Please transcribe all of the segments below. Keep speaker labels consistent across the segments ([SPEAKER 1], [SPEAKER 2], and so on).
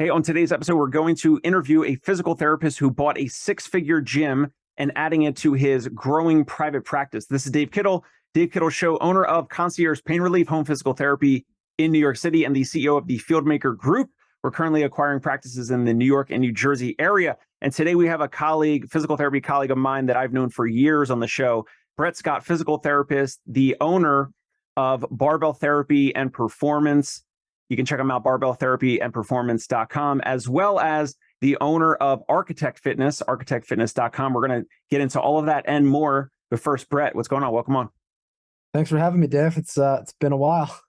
[SPEAKER 1] Hey, on today's episode, we're going to interview a physical therapist who bought a six-figure gym and adding it to his growing private practice. This is Dave Kittle, Dave Kittle Show, owner of Concierge Pain Relief Home Physical Therapy in New York City and the CEO of the Fieldmaker Group. We're currently acquiring practices in the New York and New Jersey area. And today we have a colleague, physical therapy colleague of mine that I've known for years on the show, Brett Scott, physical therapist, the owner of Barbell Therapy and Performance. You can check them out, barbelltherapyandperformance.com, as well as the owner of Architect Fitness, architectfitness.com. We're going to get into all of that and more. But first, Brett, what's going on? Welcome on.
[SPEAKER 2] Thanks for having me, Dave. It's been a while.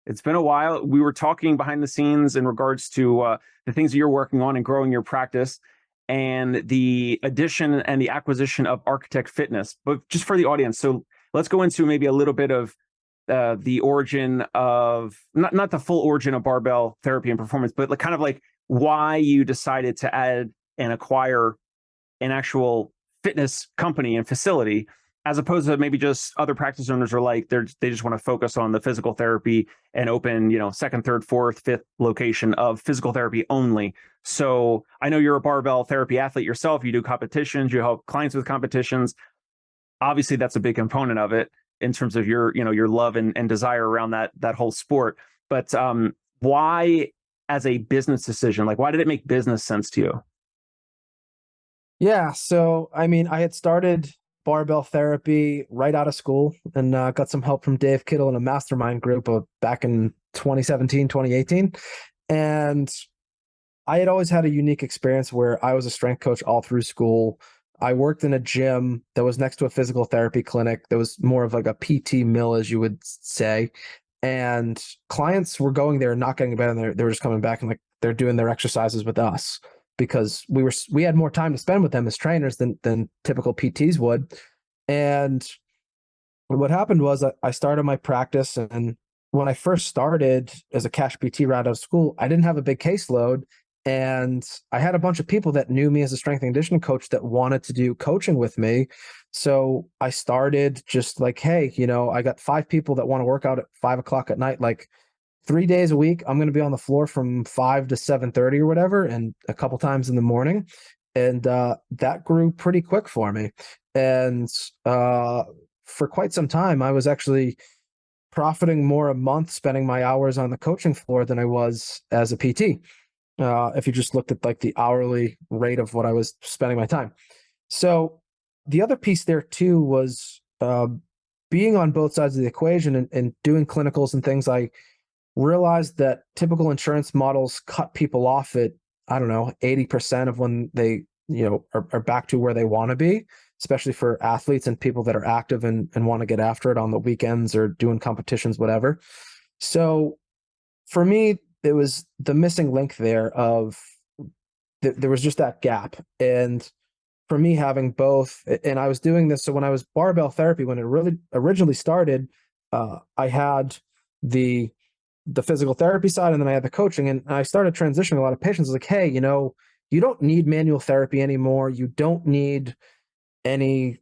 [SPEAKER 1] It's been a while. We were talking behind the scenes in regards to the things that you're working on and growing your practice and the addition and the acquisition of Architect Fitness. But just for the audience, so let's go into maybe a little bit of the origin of not the full origin of Barbell Therapy and Performance, but kind of like why you decided to add and acquire an actual fitness company and facility, as opposed to maybe just other practice owners are like they just want to focus on the physical therapy and open, second, third, fourth, fifth location of physical therapy only. So I know you're a barbell therapy athlete yourself. You do competitions, you help clients with competitions. Obviously, that's a big component of it in terms of your love and desire around that whole sport. But why, as a business decision, like why did it make business sense to you?
[SPEAKER 2] Yeah. So, I mean, I had started barbell therapy right out of school and got some help from Dave Kittle in a mastermind group back in 2017, 2018. And I had always had a unique experience where I was a strength coach all through school. I worked in a gym that was next to a physical therapy clinic that was more of like a PT mill, as you would say. And clients were going there and not getting better. And they were just coming back and like they're doing their exercises with us because we had more time to spend with them as trainers than typical PTs would. And what happened was I started my practice, and when I first started as a cash PT right out of school, I didn't have a big caseload. And I had a bunch of people that knew me as a strength and conditioning coach that wanted to do coaching with me. So I started just like, hey, I got 5 people that want to work out at 5 o'clock at night, like 3 days a week. I'm going to be on the floor from 5 to 7:30 or whatever, and a couple times in the morning. And that grew pretty quick for me. And for quite some time, I was actually profiting more a month spending my hours on the coaching floor than I was as a PT. If you just looked at like the hourly rate of what I was spending my time. So the other piece there too was being on both sides of the equation and doing clinicals and things. I realized that typical insurance models cut people off at, I don't know, 80% of when they, are back to where they want to be, especially for athletes and people that are active and want to get after it on the weekends or doing competitions, whatever. So for me, it was the missing link there of there was just that gap. And for me, having both, and I was doing this. So when I was barbell therapy, when it really originally started, I had the physical therapy side, and then I had the coaching, and I started transitioning a lot of patients. Like, hey, you don't need manual therapy anymore. You don't need any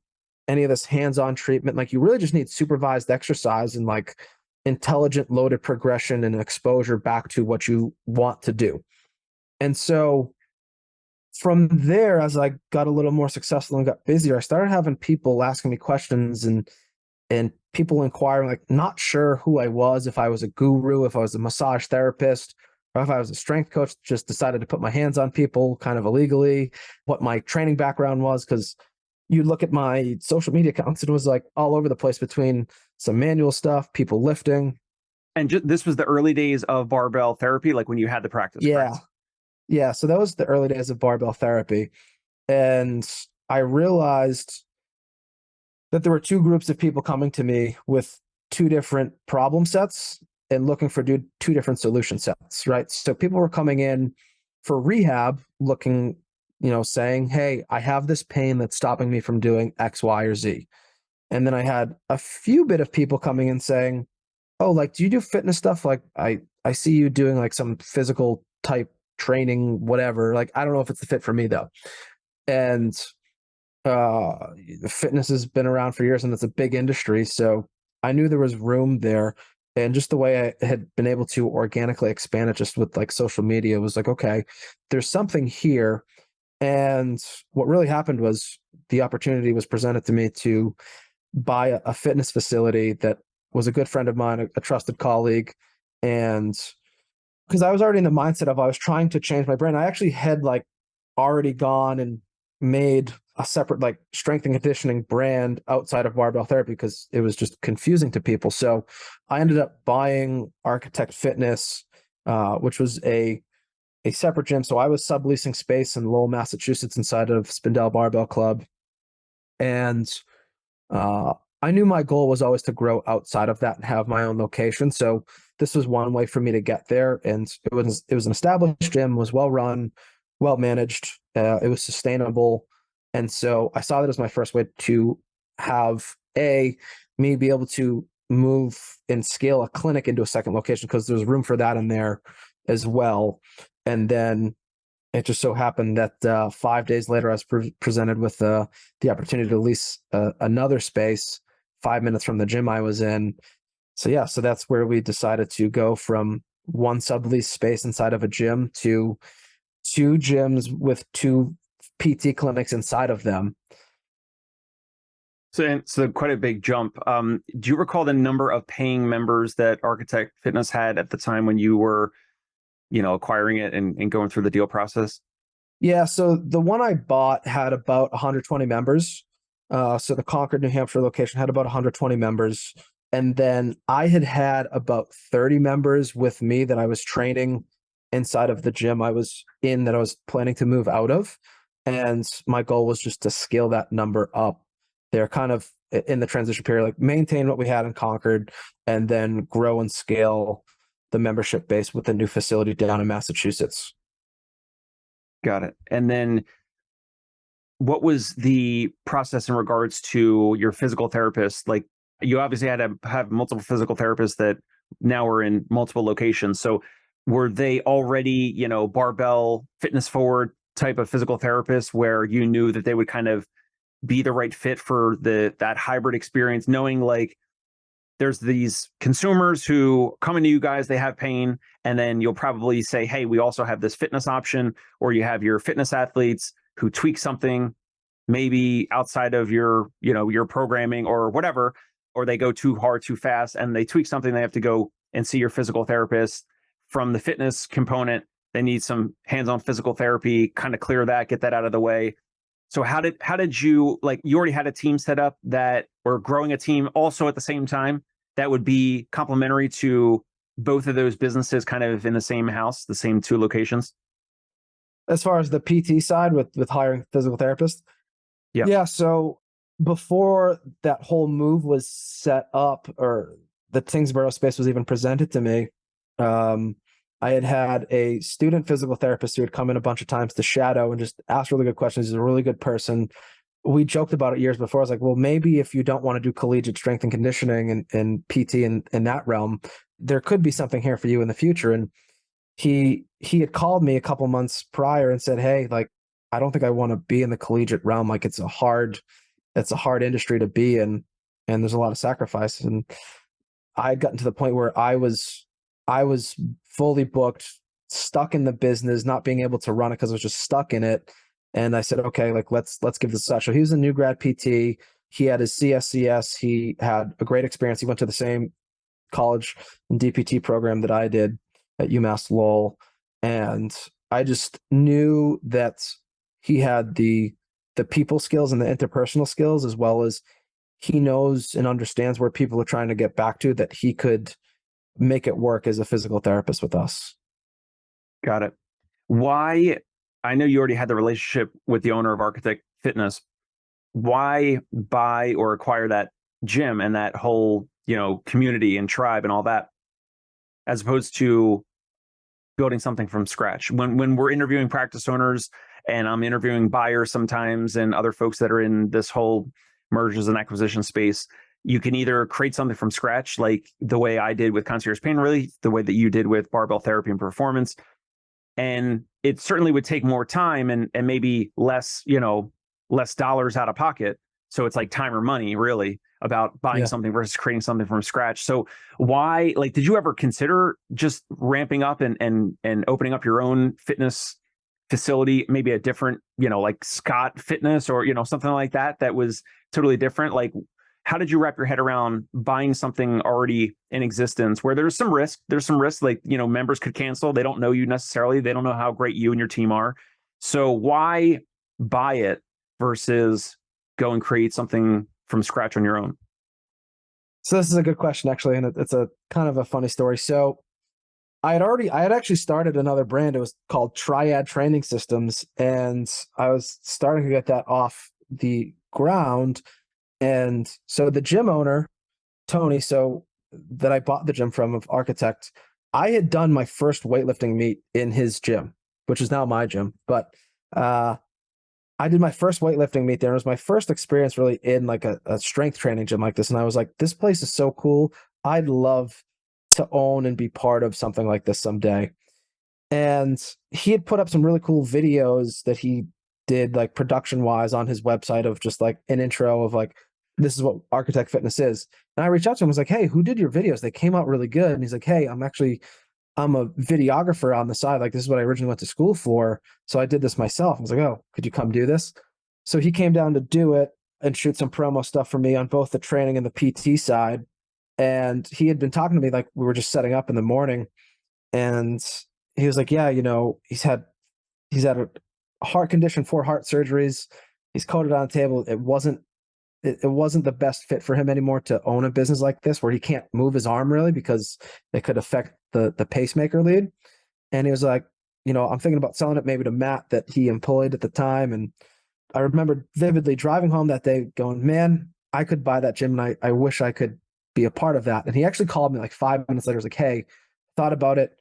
[SPEAKER 2] of this hands-on treatment. Like, you really just need supervised exercise and like intelligent loaded progression and exposure back to what you want to do. And so from there, as I got a little more successful and got busier, I started having people asking me questions and people inquiring, like not sure who I was, if I was a guru, if I was a massage therapist, or if I was a strength coach, just decided to put my hands on people kind of illegally, what my training background was. Because you look at my social media accounts, it was like all over the place between some manual stuff, people lifting.
[SPEAKER 1] And this was the early days of barbell therapy, like when you had the practice.
[SPEAKER 2] Yeah.
[SPEAKER 1] Correct?
[SPEAKER 2] Yeah. So that was the early days of barbell therapy. And I realized that there were 2 groups of people coming to me with 2 different problem sets and looking for 2 different solution sets, right? So people were coming in for rehab looking, saying, hey, I have this pain that's stopping me from doing X, Y, or Z. And then I had a few bit of people coming in saying, oh, like, do you do fitness stuff? Like, I see you doing like some physical type training, whatever. Like, I don't know if it's the fit for me though. And fitness has been around for years and it's a big industry. So I knew there was room there. And just the way I had been able to organically expand it just with like social media was like, okay, there's something here. And what really happened was the opportunity was presented to me to buy a fitness facility that was a good friend of mine, a trusted colleague. And because I was already in the mindset of I was trying to change my brand. I actually had like already gone and made a separate like strength and conditioning brand outside of barbell therapy because it was just confusing to people. So I ended up buying Architect Fitness, which was a separate gym. So I was subleasing space in Lowell, Massachusetts, inside of Spindell Barbell Club, and uh, I knew my goal was always to grow outside of that and have my own location. So this was one way for me to get there, and it was an established gym, was well run, well managed. It was sustainable, and so I saw that as my first way to have me be able to move and scale a clinic into a second location because there's room for that in there as well. And then it just so happened that 5 days later, I was presented with the opportunity to lease another space 5 minutes from the gym I was in. So yeah, so that's where we decided to go from one sublease space inside of a gym to two gyms with two PT clinics inside of them.
[SPEAKER 1] So quite a big jump. Do you recall the number of paying members that Architect Fitness had at the time when you were, acquiring it and going through the deal process?
[SPEAKER 2] Yeah, so the one I bought had about 120 members. So the Concord, New Hampshire location had about 120 members. And then I had about 30 members with me that I was training inside of the gym I was in that I was planning to move out of. And my goal was just to scale that number up. They're kind of in the transition period, like maintain what we had in Concord and then grow and scale the membership base with the new facility down in Massachusetts.
[SPEAKER 1] Got it. And then what was the process in regards to your physical therapist? Like, you obviously had to have multiple physical therapists that now are in multiple locations. So were they already, barbell fitness forward type of physical therapists where you knew that they would kind of be the right fit for that hybrid experience, knowing like there's these consumers who come into you guys, they have pain, and then you'll probably say, hey, we also have this fitness option, or you have your fitness athletes who tweak something maybe outside of your programming or whatever, or they go too hard too fast and they tweak something, they have to go and see your physical therapist. From the fitness component, they need some hands-on physical therapy, kind of clear that, get that out of the way. So how did you, like, you already had a team set up that, or growing a team also at the same time that would be complementary to both of those businesses kind of in the same house, the same two locations?
[SPEAKER 2] As far as the PT side with hiring physical therapists,
[SPEAKER 1] Yeah.
[SPEAKER 2] yeah. So before that whole move was set up, or the Tingsboro space was even presented to me, um, I had a student physical therapist who had come in a bunch of times to shadow and just ask really good questions. He's a really good person. We joked about it years before. I was like, well, maybe if you don't want to do collegiate strength and conditioning and PT in that realm, there could be something here for you in the future. And he had called me a couple months prior and said, hey, like, I don't think I want to be in the collegiate realm. Like, it's a hard industry to be in, and there's a lot of sacrifice. And I had gotten to the point where I was fully booked, stuck in the business, not being able to run it because I was just stuck in it. And I said, okay, like let's give this a shot. So he was a new grad PT. He had his CSCS. He had a great experience. He went to the same college and DPT program that I did at UMass Lowell. And I just knew that he had the people skills and the interpersonal skills, as well as he knows and understands where people are trying to get back to, that he could make it work as a physical therapist with us.
[SPEAKER 1] Got it. Why? I know you already had the relationship with the owner of Architect Fitness. Why buy or acquire that gym and that whole, community and tribe and all that, as opposed to building something from scratch? When we're interviewing practice owners and I'm interviewing buyers sometimes and other folks that are in this whole mergers and acquisition space, you can either create something from scratch, like the way I did with Concierge Pain Relief, the way that you did with Barbell Therapy and Performance. And it certainly would take more time and maybe less dollars out of pocket. So it's like time or money, really. about buying
[SPEAKER 2] Yeah.
[SPEAKER 1] something versus creating something from scratch. So why, like, did you ever consider just ramping up and opening up your own fitness facility, maybe a different, like Scott Fitness or, something like that, that was totally different? Like, how did you wrap your head around buying something already in existence where there's some risk? There's some risk, like, members could cancel. They don't know you necessarily. They don't know how great you and your team are. So why buy it versus go and create something from scratch on your own?
[SPEAKER 2] So this is a good question, actually, and it's a kind of a funny story. So I had actually started another brand. It was called Triad Training Systems, and I was starting to get that off the ground. And so the gym owner, Tony, so that I bought the gym from, of Architect, I had done my first weightlifting meet in his gym, which is now my gym. But I did my first weightlifting meet there. It was my first experience really in like a strength training gym like this. And I was like, this place is so cool. I'd love to own and be part of something like this someday. And he had put up some really cool videos that he did, like production wise, on his website, of just like an intro of like, this is what Architect Fitness is. And I reached out to him, I was like, hey, who did your videos? They came out really good. And he's like, hey, I'm a videographer on the side. Like, this is what I originally went to school for. So I did this myself. I was like, oh, could you come do this? So he came down to do it and shoot some promo stuff for me on both the training and the PT side. And he had been talking to me, like, we were just setting up in the morning. And he was like, yeah, he's had a heart condition, 4 heart surgeries. He's coded on a table. It wasn't the best fit for him anymore to own a business like this, where he can't move his arm really because it could affect the pacemaker lead. And he was like, I'm thinking about selling it maybe to Matt that he employed at the time. And I remember vividly driving home that day going, man, I could buy that gym, and I wish I could be a part of that. And he actually called me like 5 minutes later. He was like, hey, thought about it.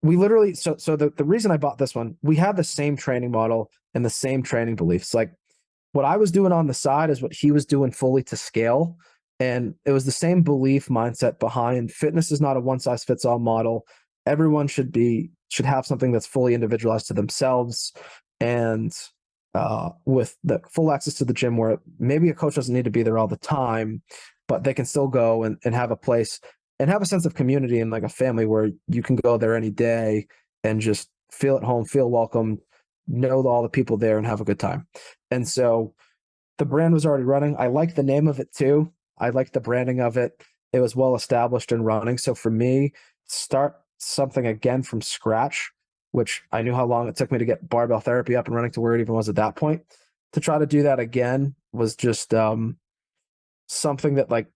[SPEAKER 2] We literally, so the reason I bought this one, we have the same training model and the same training beliefs. Like, what I was doing on the side is what he was doing fully to scale. And it was the same belief mindset behind fitness is not a one size fits all model. Everyone should have something that's fully individualized to themselves, and with the full access to the gym, where maybe a coach doesn't need to be there all the time, but they can still go and have a place and have a sense of community and like a family where you can go there any day and just feel at home, feel welcome, know all the people there, and have a good time. And so the brand was already running. I like the name of it too. I like the branding of it. It was well established and running. So for me, start something again from scratch, which I knew how long it took me to get Barbell Therapy up and running to where it even was at that point. To try to do that again was just something that like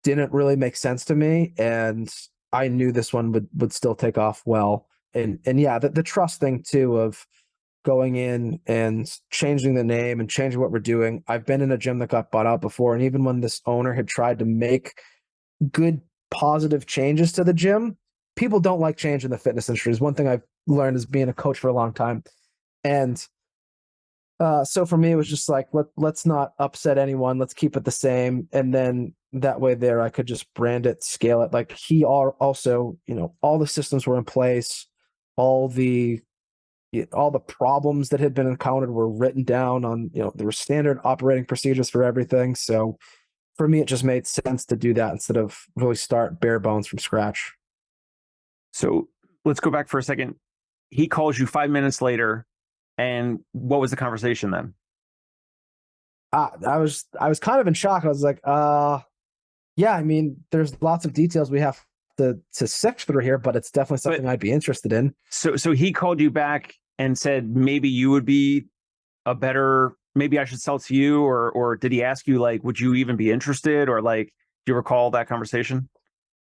[SPEAKER 2] didn't really make sense to me. And I knew this one would still take off well. And yeah, the trust thing too, of going in and changing the name and changing what we're doing. I've been in a gym that got bought out before. And even when this owner had tried to make good, positive changes to the gym, people don't like change in the fitness industry. Is one thing I've learned as being a coach for a long time. And so for me, it was just like, let's not upset anyone. Let's keep it the same. And then that way there, I could just brand it, scale it. Like also, all the systems were in place. All the problems that had been encountered were written down on, there were standard operating procedures for everything. So for me, it just made sense to do that instead of really start bare bones from scratch.
[SPEAKER 1] So let's go back for a second. He calls you 5 minutes later, and what was the conversation then?
[SPEAKER 2] I was kind of in shock. I was like, yeah, I mean, there's lots of details we have to sift through here, but it's definitely something I'd be interested in.
[SPEAKER 1] So he called you back and said, maybe you would be maybe I should sell to you, or did he ask you, like, would you even be interested, or like, do you recall that conversation?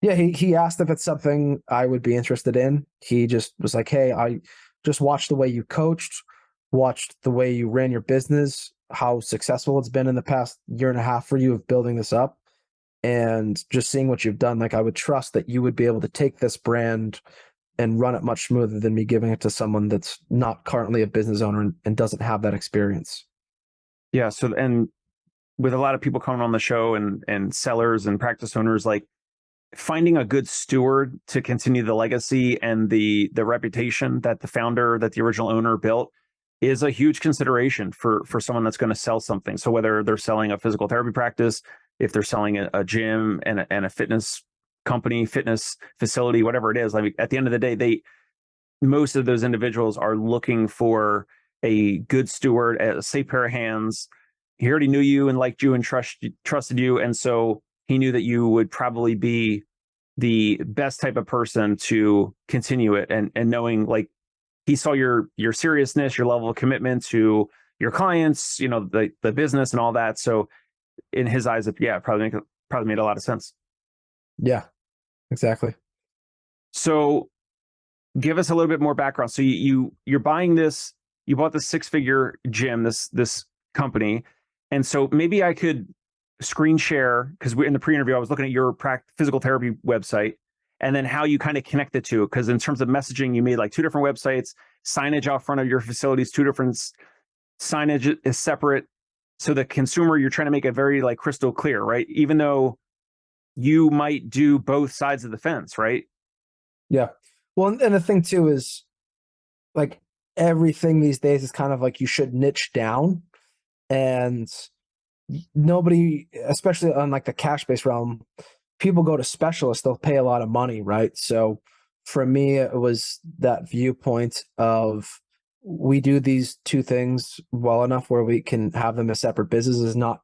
[SPEAKER 2] Yeah, he asked if it's something I would be interested in. He just was like, hey, I just watched the way you coached, watched the way you ran your business, how successful it's been in the past year and a half for you of building this up, and just seeing what you've done. Like, I would trust that you would be able to take this brand and run it much smoother than me giving it to someone that's not currently a business owner and doesn't have that experience.
[SPEAKER 1] Yeah. So, and with a lot of people coming on the show and sellers and practice owners, like, finding a good steward to continue the legacy and the reputation that the original owner built is a huge consideration for someone that's going to sell something. So whether they're selling a physical therapy practice, if they're selling a gym and a fitness company, fitness facility, whatever it is. Like at the end of the day, most of those individuals are looking for a good steward, a safe pair of hands. He already knew you and liked you and trusted you. And so he knew that you would probably be the best type of person to continue it. And knowing, like, he saw your seriousness, your level of commitment to your clients, the business and all that. So in his eyes, it probably made a lot of sense.
[SPEAKER 2] Yeah, exactly.
[SPEAKER 1] So give us a little bit more background. So you're buying this, you bought this 6-figure gym, this company. And so maybe I could screen share, because in the pre-interview, I was looking at your physical therapy website and then how you kind of connect the two. Because in terms of messaging, you made like 2 different websites, signage out front of your facilities, 2 different signage is separate. So the consumer, you're trying to make it very like crystal clear, right? Even though you might do both sides of the fence, right?
[SPEAKER 2] Yeah. Well, and the thing too is, like, everything these days is kind of like you should niche down, and nobody, especially on like the cash-based realm, people go to specialists, they'll pay a lot of money, right? So for me, it was that viewpoint of, we do these 2 things well enough where we can have them as separate businesses, not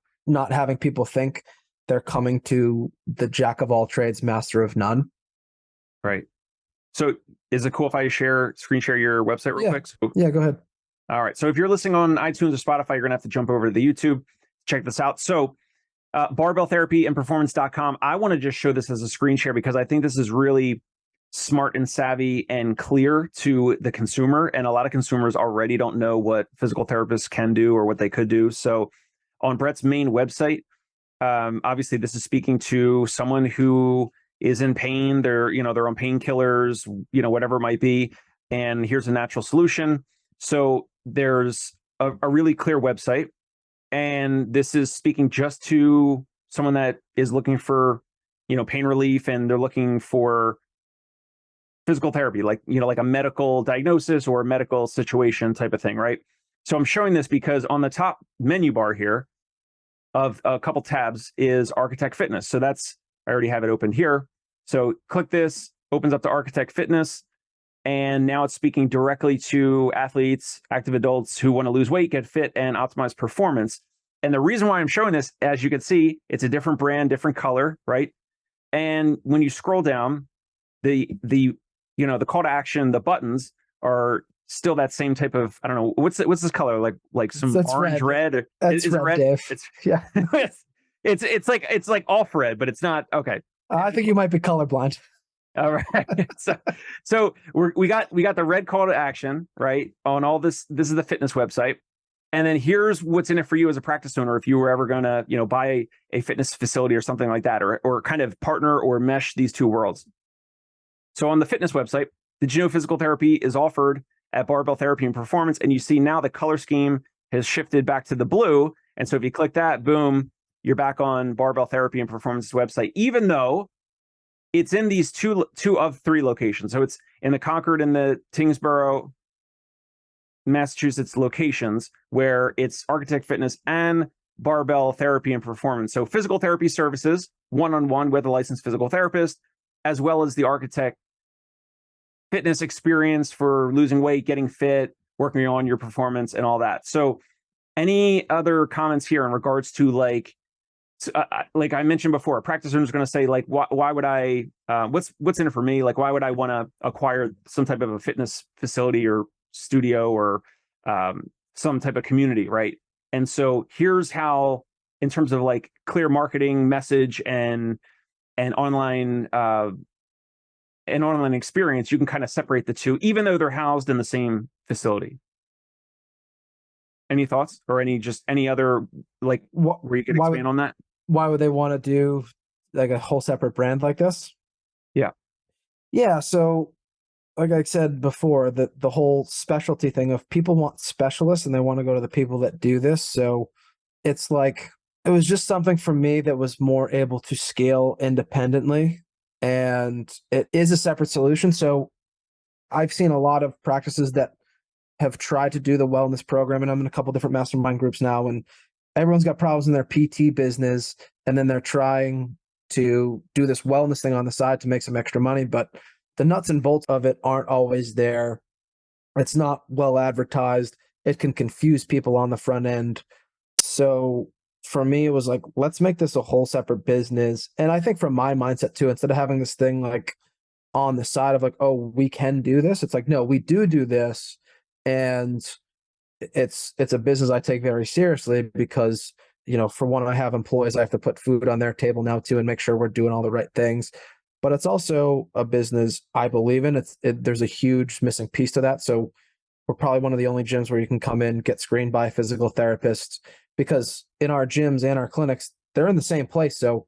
[SPEAKER 2] having people think they're coming to the jack of all trades, master of none.
[SPEAKER 1] Right. So is it cool if I screen share your website real quick?
[SPEAKER 2] Yeah, go ahead.
[SPEAKER 1] All right. So if you're listening on iTunes or Spotify, you're going to have to jump over to the YouTube, check this out. So Barbell Therapy and Performance.com. I want to just show this as a screen share because I think this is really smart and savvy and clear to the consumer. And a lot of consumers already don't know what physical therapists can do or what they could do. So on Brett's main website, obviously this is speaking to someone who is in pain. They're on painkillers, whatever it might be. And here's a natural solution. So there's a really clear website. And this is speaking just to someone that is looking for, pain relief, and they're looking for physical therapy, like a medical diagnosis or a medical situation type of thing, right? So I'm showing this because on the top menu bar here of a couple tabs is Architect Fitness. So I already have it open here. So click this, opens up to Architect Fitness. And now it's speaking directly to athletes, active adults who want to lose weight, get fit, and optimize performance. And the reason why I'm showing this, as you can see, it's a different brand, different color, right? And when you scroll down, the call to action, the buttons are still that same type of, I don't know, what's this color? Like some orange red.
[SPEAKER 2] That's red, Dave.
[SPEAKER 1] Yeah. it's like off red, but it's not. Okay.
[SPEAKER 2] I think you might be colorblind.
[SPEAKER 1] All right. So we got the red call to action, right? On all this. This is the fitness website. And then here's what's in it for you as a practice owner if you were ever going to, buy a fitness facility or something like that, or kind of partner or mesh these 2 worlds. So on the fitness website, did you know physical therapy is offered at Barbell Therapy and Performance? And you see now the color scheme has shifted back to the blue. And so if you click that, boom, you're back on Barbell Therapy and Performance's website, even though it's in these two of 3 locations. So it's in the Concord and the Tingsboro, Massachusetts locations where it's Architect Fitness and Barbell Therapy and Performance. So physical therapy services, one-on-one with a licensed physical therapist, as well as the Architect Fitness experience for losing weight, getting fit, working on your performance and all that. So any other comments here in regards to like I mentioned before, a practice owner is going to say, like, why would I, what's in it for me? Like, why would I want to acquire some type of a fitness facility or studio or some type of community, right? And so here's how, in terms of like clear marketing message and online experience, you can kind of separate the 2, even though they're housed in the same facility. Any thoughts or any other, like, where you could expand on that?
[SPEAKER 2] Why would they want to do like a whole separate brand like this? Yeah. So like I said before, the whole specialty thing of people want specialists and they want to go to the people that do this. So it's like, it was just something for me that was more able to scale independently, and it is a separate solution. So I've seen a lot of practices that have tried to do the wellness program, and I'm in a couple different mastermind groups now, and everyone's got problems in their PT business, and then they're trying to do this wellness thing on the side to make some extra money, but the nuts and bolts of it aren't always there. It's not well advertised. It can confuse people on the front end. So for me, it was like, let's make this a whole separate business. And I think from my mindset too, instead of having this thing like on the side of like, oh, we can do this, it's like, no, we do this. And it's a business I take very seriously because, for one, I have employees, I have to put food on their table now too and make sure we're doing all the right things. But it's also a business I believe in. There's a huge missing piece to that. So we're probably one of the only gyms where you can come in, get screened by a physical therapist, because in our gyms and our clinics, they're in the same place. So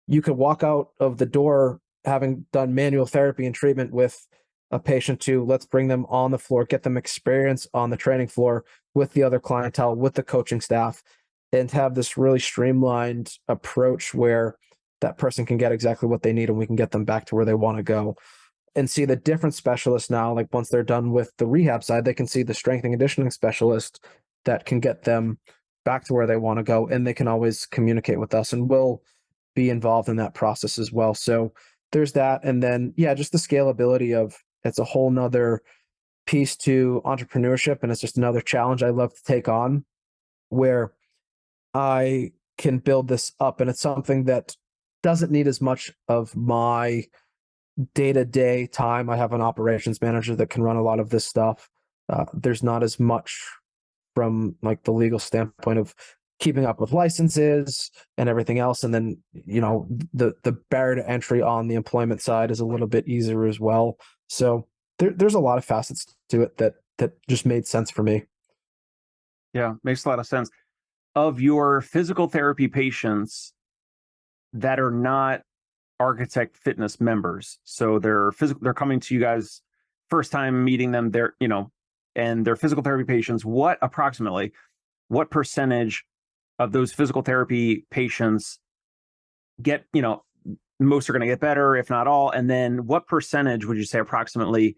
[SPEAKER 2] you could walk out of the door having done manual therapy and treatment with a patient to let's bring them on the floor, get them experience on the training floor with the other clientele, with the coaching staff, and have this really streamlined approach where that person can get exactly what they need and we can get them back to where they want to go. And see the different specialists now, like once they're done with the rehab side, they can see the strength and conditioning specialist that can get them back to where they want to go. And they can always communicate with us and we'll be involved in that process as well. So there's that. And then, yeah, just the scalability of it's a whole nother piece to entrepreneurship. And it's just another challenge I love to take on where I can build this up. And it's something that doesn't need as much of my day-to-day time. I have an operations manager that can run a lot of this stuff. There's not as much from like the legal standpoint of keeping up with licenses and everything else. And then, the barrier to entry on the employment side is a little bit easier as well. So there's a lot of facets to it that just made sense for me.
[SPEAKER 1] Yeah, makes a lot of sense. Of your physical therapy patients that are not Architect Fitness members, so they're coming to you guys first time meeting them, and they're physical therapy patients, what percentage of those physical therapy patients get, most are going to get better, if not all, and then what percentage would you say approximately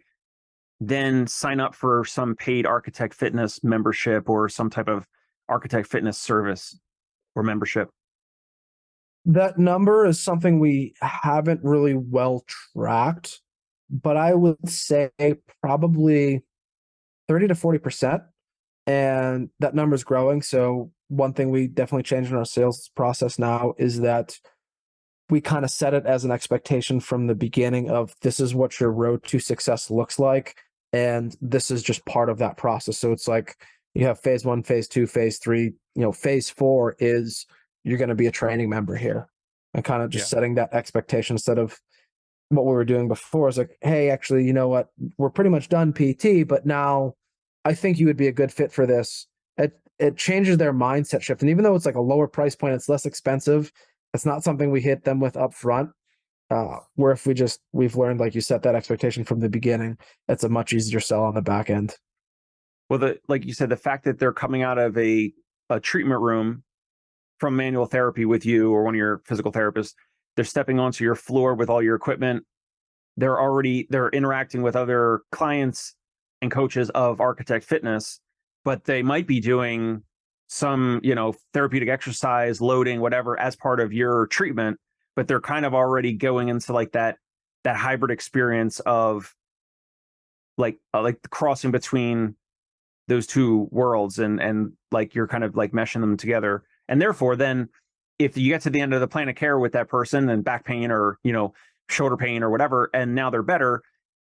[SPEAKER 1] then sign up for some paid Architect Fitness membership or some type of Architect Fitness service or membership?
[SPEAKER 2] That number is something we haven't really well tracked, but I would say probably 30 to 40%. And that number is growing. So one thing we definitely changed in our sales process now is that we kind of set it as an expectation from the beginning of this is what your road to success looks like. And this is just part of that process. So it's like you have phase 1, phase 2, phase 3, phase 4 is you're going to be a training member here, and kind of just setting that expectation instead of what we were doing before is like, hey, actually, you know what? We're pretty much done PT, but now I think you would be a good fit for this. It changes their mindset shift. And even though it's like a lower price point, it's less expensive. It's not something we hit them with up front. Where if we've learned, like you set that expectation from the beginning, it's a much easier sell on the back end.
[SPEAKER 1] Well, like you said, the fact that they're coming out of a treatment room from manual therapy with you or one of your physical therapists, they're stepping onto your floor with all your equipment. They're interacting with other clients and coaches of Architect Fitness, but they might be doing some, therapeutic exercise, loading, whatever, as part of your treatment, but they're kind of already going into like that hybrid experience of like the crossing between those two worlds and like you're kind of like meshing them together. And therefore, then if you get to the end of the plan of care with that person and back pain or, shoulder pain or whatever, and now they're better,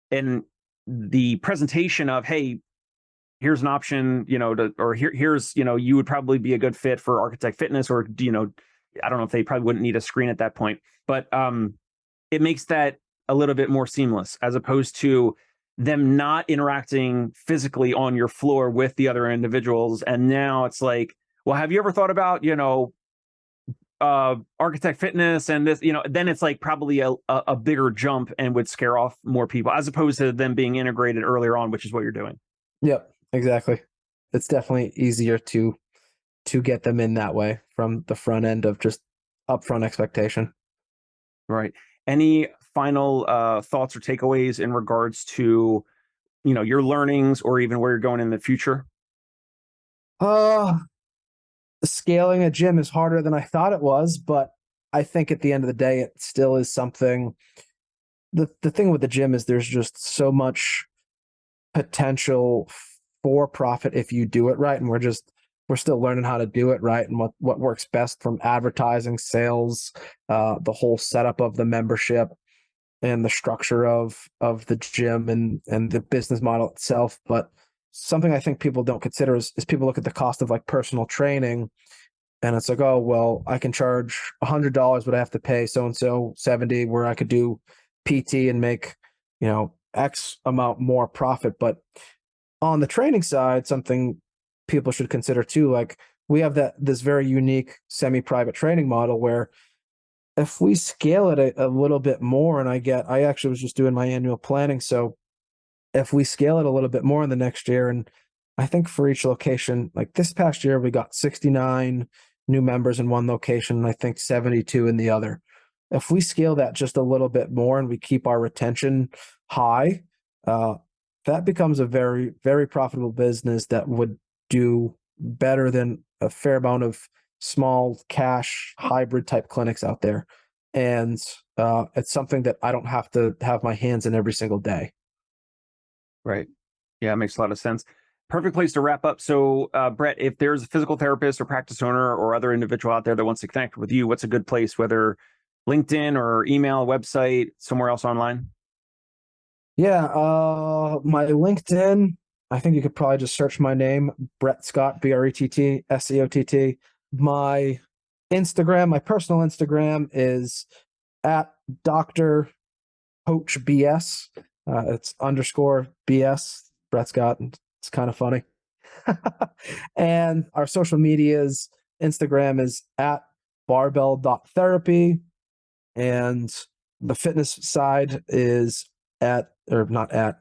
[SPEAKER 1] and the presentation of, hey, here's an option, here's, you would probably be a good fit for Architect Fitness, or, I don't know if they probably wouldn't need a screen at that point, but it makes that a little bit more seamless as opposed to them not interacting physically on your floor with the other individuals. And now it's like, well, have you ever thought about, Architect Fitness and this, then it's like probably a bigger jump and would scare off more people as opposed to them being integrated earlier on, which is what you're doing.
[SPEAKER 2] Yep, exactly. It's definitely easier to get them in that way from the front end of just upfront expectation.
[SPEAKER 1] Right. Any final thoughts or takeaways in regards to, your learnings or even where you're going in the future?
[SPEAKER 2] Scaling a gym is harder than I thought it was, but I think at the end of the day, it still is something. The thing with the gym is there's just so much potential for profit if you do it right. And we're still learning how to do it right and what works best from advertising, sales, the whole setup of the membership and the structure of the gym and the business model itself. But something I think people don't consider is people look at the cost of like personal training, and it's like, oh, well, I can charge $100, but I have to pay so-and-so 70, where I could do PT and make, X amount more profit. But on the training side, something people should consider too, like we have this very unique semi-private training model where if we scale it a little bit more, and I actually was just doing my annual planning. So if we scale it a little bit more in the next year, and I think for each location, like this past year, we got 69 new members in one location, and I think 72 in the other. If we scale that just a little bit more and we keep our retention high, that becomes a very, very profitable business that would do better than a fair amount of small cash hybrid type clinics out there. And it's something that I don't have to have my hands in every single day.
[SPEAKER 1] Right. Yeah, it makes a lot of sense. Perfect place to wrap up. So, Brett, if there's a physical therapist or practice owner or other individual out there that wants to connect with you, what's a good place, whether LinkedIn or email, website, somewhere else online?
[SPEAKER 2] Yeah, my LinkedIn, I think you could probably just search my name, Brett Scott, BRETT, SCOTT. My Instagram, my personal Instagram is at Dr. Coach BS. It's _BS, Brett Scott. It's kind of funny. And our social medias, Instagram is at barbell.therapy. And the fitness side is not at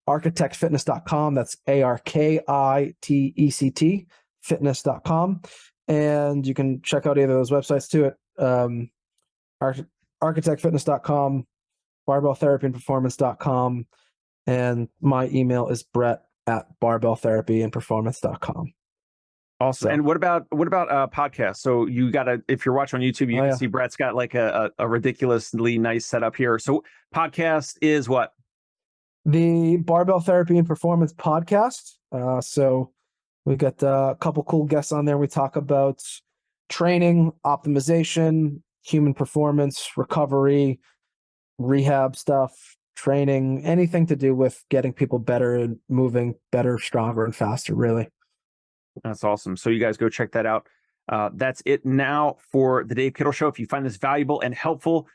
[SPEAKER 2] architectfitness.com. That's ARKITECT fitness.com. And you can check out either of those websites too at architectfitness.com, barbelltherapyandperformance.com. And my email is brett@barbelltherapyandperformance.com.
[SPEAKER 1] Awesome. So, and what about podcasts? So you if you're watching on YouTube, you can see Brett's got like a ridiculously nice setup here. So podcast is what?
[SPEAKER 2] The Barbell Therapy and Performance podcast. So we got a couple cool guests on there. We talk about training, optimization, human performance, recovery, rehab stuff, training, anything to do with getting people better and moving better, stronger, and faster, really.
[SPEAKER 1] That's awesome. So you guys go check that out. That's it now for the Dave Kittle Show. If you find this valuable and helpful,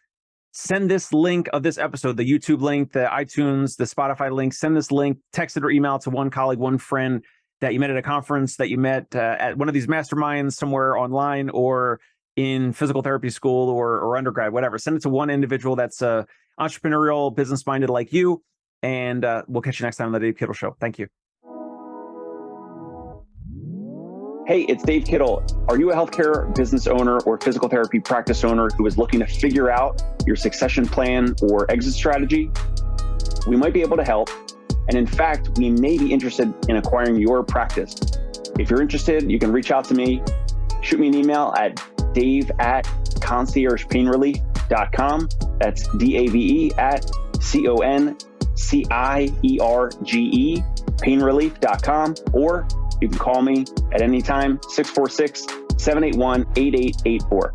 [SPEAKER 1] send this link of this episode, the YouTube link, the iTunes, the Spotify link, send this link, text it or email it to one colleague, one friend that you met at a conference, that you met at one of these masterminds somewhere online or in physical therapy school or undergrad, whatever. Send it to one individual that's entrepreneurial, business-minded like you, and we'll catch you next time on the Dave Kittle Show. Thank you. Hey, it's Dave Kittle. Are you a healthcare business owner or physical therapy practice owner who is looking to figure out your succession plan or exit strategy? We might be able to help. And in fact, we may be interested in acquiring your practice. If you're interested, you can reach out to me. Shoot me an email at dave@conciergepainrelief.com. That's DAVE@CONCIERGE painrelief.com, or you can call me at any time, 646-781-8884.